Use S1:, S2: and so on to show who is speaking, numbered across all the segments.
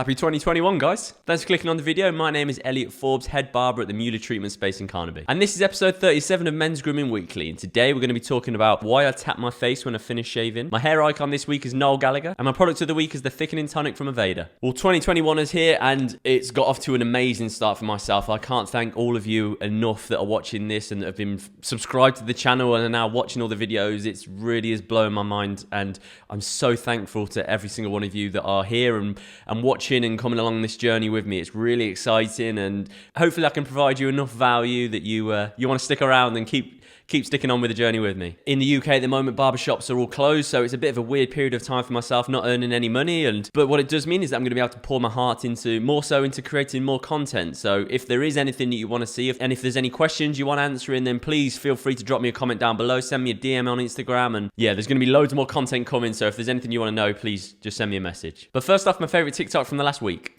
S1: Happy 2021, guys. Thanks for clicking on the video. My name is Elliot Forbes, head barber at the Mueller Treatment Space in Carnaby. And this is episode 37 of Men's Grooming Weekly. And today we're going to be talking about why I tap my face when I finish shaving. My hair icon this week is Noel Gallagher. And my product of the week is the Thickening Tonic from Aveda. Well, 2021 is here and it's got off to an amazing start for myself. I can't thank all of you enough that are watching this and have been subscribed to the channel and are now watching all the videos. It really is blowing my mind. And I'm so thankful to every single one of you that are here and watching and coming along this journey with me. It's really exciting and hopefully I can provide you enough value that you want to stick around and keep sticking on with the journey with me. In the UK at the moment, barbershops are all closed, so it's a bit of a weird period of time for myself, not earning any money. But what it does mean is that I'm going to be able to pour my heart into creating more content. So if there is anything that you want to see, and if there's any questions you want answering, then please feel free to drop me a comment down below, send me a DM on Instagram, and yeah, there's going to be loads more content coming. So if there's anything you want to know, please just send me a message. But first off, my favorite TikTok from the last week.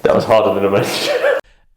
S1: That was harder than I imagined.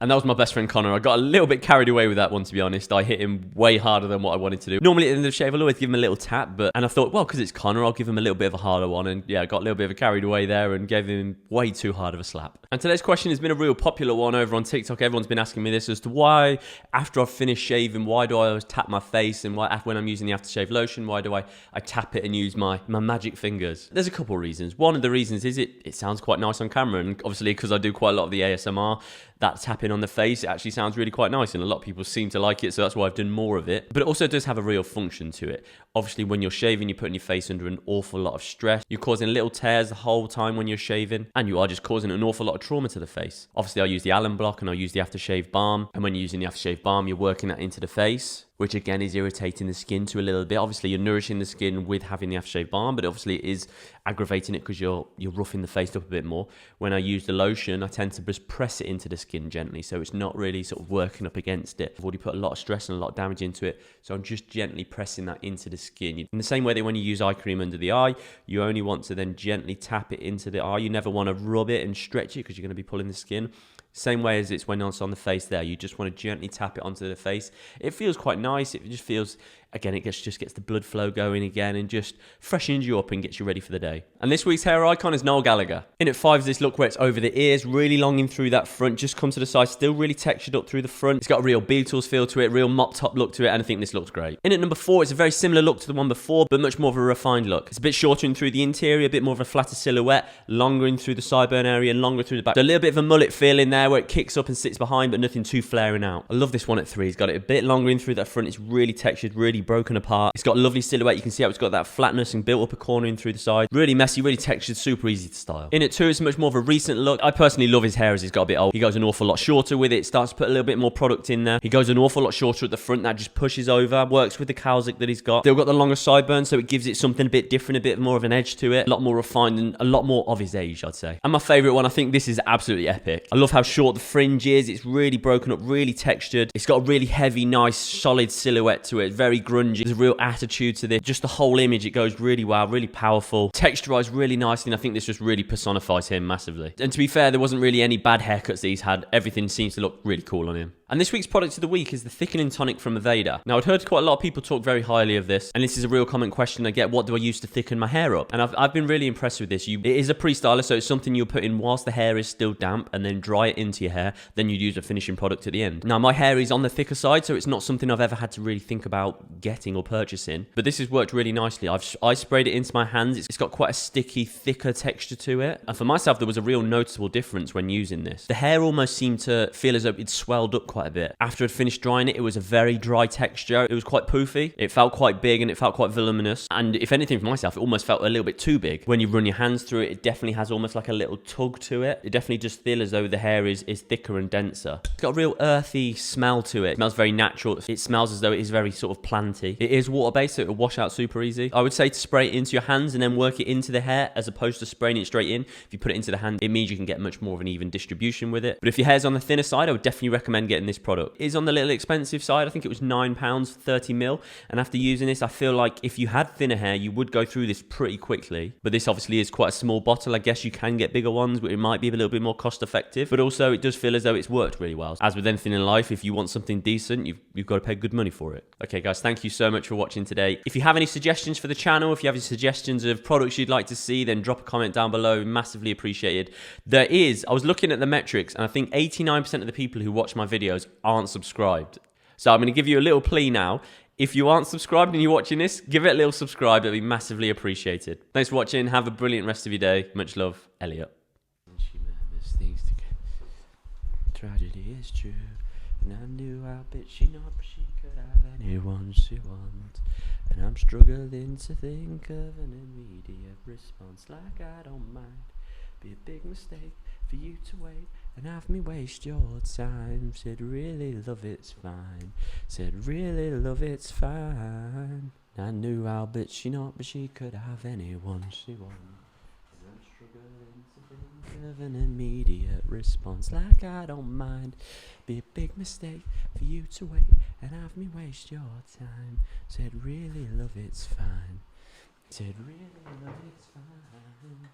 S1: And that was my best friend Connor. I got a little bit carried away with that one, to be honest. I hit him way harder than what I wanted to do. Normally at the end of the shave, I'll always give him a little tap, and I thought, well, because it's Connor, I'll give him a little bit of a harder one. And yeah, I got a little bit of a carried away there and gave him way too hard of a slap. And today's question has been a real popular one over on TikTok. Everyone's been asking me this as to why, after I've finished shaving, why do I always tap my face? And why, when I'm using the aftershave lotion, why do I tap it and use my magic fingers? There's a couple of reasons. One of the reasons is it sounds quite nice on camera. And obviously, because I do quite a lot of the ASMR, that tapping on the face, it actually sounds really quite nice and a lot of people seem to like it, so that's why I've done more of it. But it also does have a real function to it. Obviously, when you're shaving, you're putting your face under an awful lot of stress. You're causing little tears the whole time when you're shaving, and you are just causing an awful lot of trauma to the face. Obviously, I use the Allen block and I use the aftershave balm, and when you're using the aftershave balm, you're working that into the face, which again is irritating the skin to a little bit. Obviously, you're nourishing the skin with having the aftershave balm, but obviously it is aggravating it because you're roughing the face up a bit more. When I use the lotion, I tend to just press it into the skin gently, so it's not really sort of working up against it. I've already put a lot of stress and a lot of damage into it, so I'm just gently pressing that into the skin. In the same way that when you use eye cream under the eye, you only want to then gently tap it into the eye. You never want to rub it and stretch it because you're going to be pulling the skin. Same way as it's when it's on the face there. You just want to gently tap it onto the face. It feels quite nice. It just feels, again, it just gets the blood flow going again and just freshens you up and gets you ready for the day. And this week's hair icon is Noel Gallagher. In at 5 is this look where it's over the ears, really long in through that front, just come to the side, still really textured up through the front. It's got a real Beatles feel to it, real mop top look to it, and I think this looks great. In at number 4, it's a very similar look to the one before, but much more of a refined look. It's a bit shorter in through the interior, a bit more of a flatter silhouette, longer in through the sideburn area and longer through the back. So a little bit of a mullet feel in there where it kicks up and sits behind, but nothing too flaring out. I love this one at 3. It's got it a bit longer in through that front. It's really textured, really broken apart. It's got a lovely silhouette. You can see how it's got that flatness and built up a corner in through the side. Really messy, really textured, super easy to style. In at 2, it's much more of a recent look. I personally love his hair as he's got a bit old. He goes an awful lot shorter with it. Starts to put a little bit more product in there. He goes an awful lot shorter at the front. That just pushes over. Works with the cowsick that he's got. Still got the longer sideburns, so it gives it something a bit different, a bit more of an edge to it. A lot more refined and a lot more of his age, I'd say. And my favourite one, I think this is absolutely epic. I love how short the fringe is. It's really broken up, really textured. It's got a really heavy, nice, solid silhouette to it. Very grungy. There's a real attitude to this. Just the whole image, it goes really well, really powerful. Texturized really nicely, and I think this just really personifies him massively. And to be fair, there wasn't really any bad haircuts that he's had. Everything seems to look really cool on him. And this week's product of the week is the Thickening Tonic from Aveda. Now, I've heard quite a lot of people talk very highly of this, and this is a real common question I get: what do I use to thicken my hair up? And I've been really impressed with this. It is a pre-styler, so it's something you'll put in whilst the hair is still damp, and then dry it into your hair. Then you'd use a finishing product at the end. Now, my hair is on the thicker side, so it's not something I've ever had to really think about getting or purchasing. But this has worked really nicely. I sprayed it into my hands. It's got quite a sticky, thicker texture to it. And for myself, there was a real noticeable difference when using this. The hair almost seemed to feel as though it swelled up quite a bit. After I'd finished drying it, it was a very dry texture. It was quite poofy. It felt quite big and it felt quite voluminous. And if anything for myself, it almost felt a little bit too big. When you run your hands through it, it definitely has almost like a little tug to it. It definitely just feels as though the hair is thicker and denser. It's got a real earthy smell to it. It smells very natural. It smells as though it is very sort of planty. It is water-based, so it will wash out super easy. I would say to spray it into your hands and then work it into the hair as opposed to spraying it straight in. If you put it into the hand, it means you can get much more of an even distribution with it. But if your hair's on the thinner side, I would definitely recommend getting getting this product. It is on the little expensive side. I think it was £9 for 30ml. And after using this, I feel like if you had thinner hair, you would go through this pretty quickly. But this obviously is quite a small bottle. I guess you can get bigger ones, but it might be a little bit more cost effective. But also it does feel as though it's worked really well. As with anything in life, if you want something decent, you've got to pay good money for it. Okay guys, thank you so much for watching today. If you have any suggestions for the channel, if you have any suggestions of products you'd like to see, then drop a comment down below. Massively appreciated. I was looking at the metrics, and I think 89% of the people who watch my videos aren't subscribed. So I'm going to give you a little plea now. If you aren't subscribed and you're watching this, give it a little subscribe. It'll be massively appreciated. Thanks for watching. Have a brilliant rest of your day. Much love, Elliot. Tragedy is true, and I knew how bitch she not, but she could have anyone she wants. And I'm struggling to think of an immediate response. Like I don't mind, be a big mistake for you to wait and have me waste your time. Said really love it's fine, said really love it's fine. I knew how bitch she not, but she could have anyone she wants. And I'm struggling to think of an immediate response. Like I don't mind, be a big mistake for you to wait and have me waste your time. Said really love it's fine, said really love it's fine.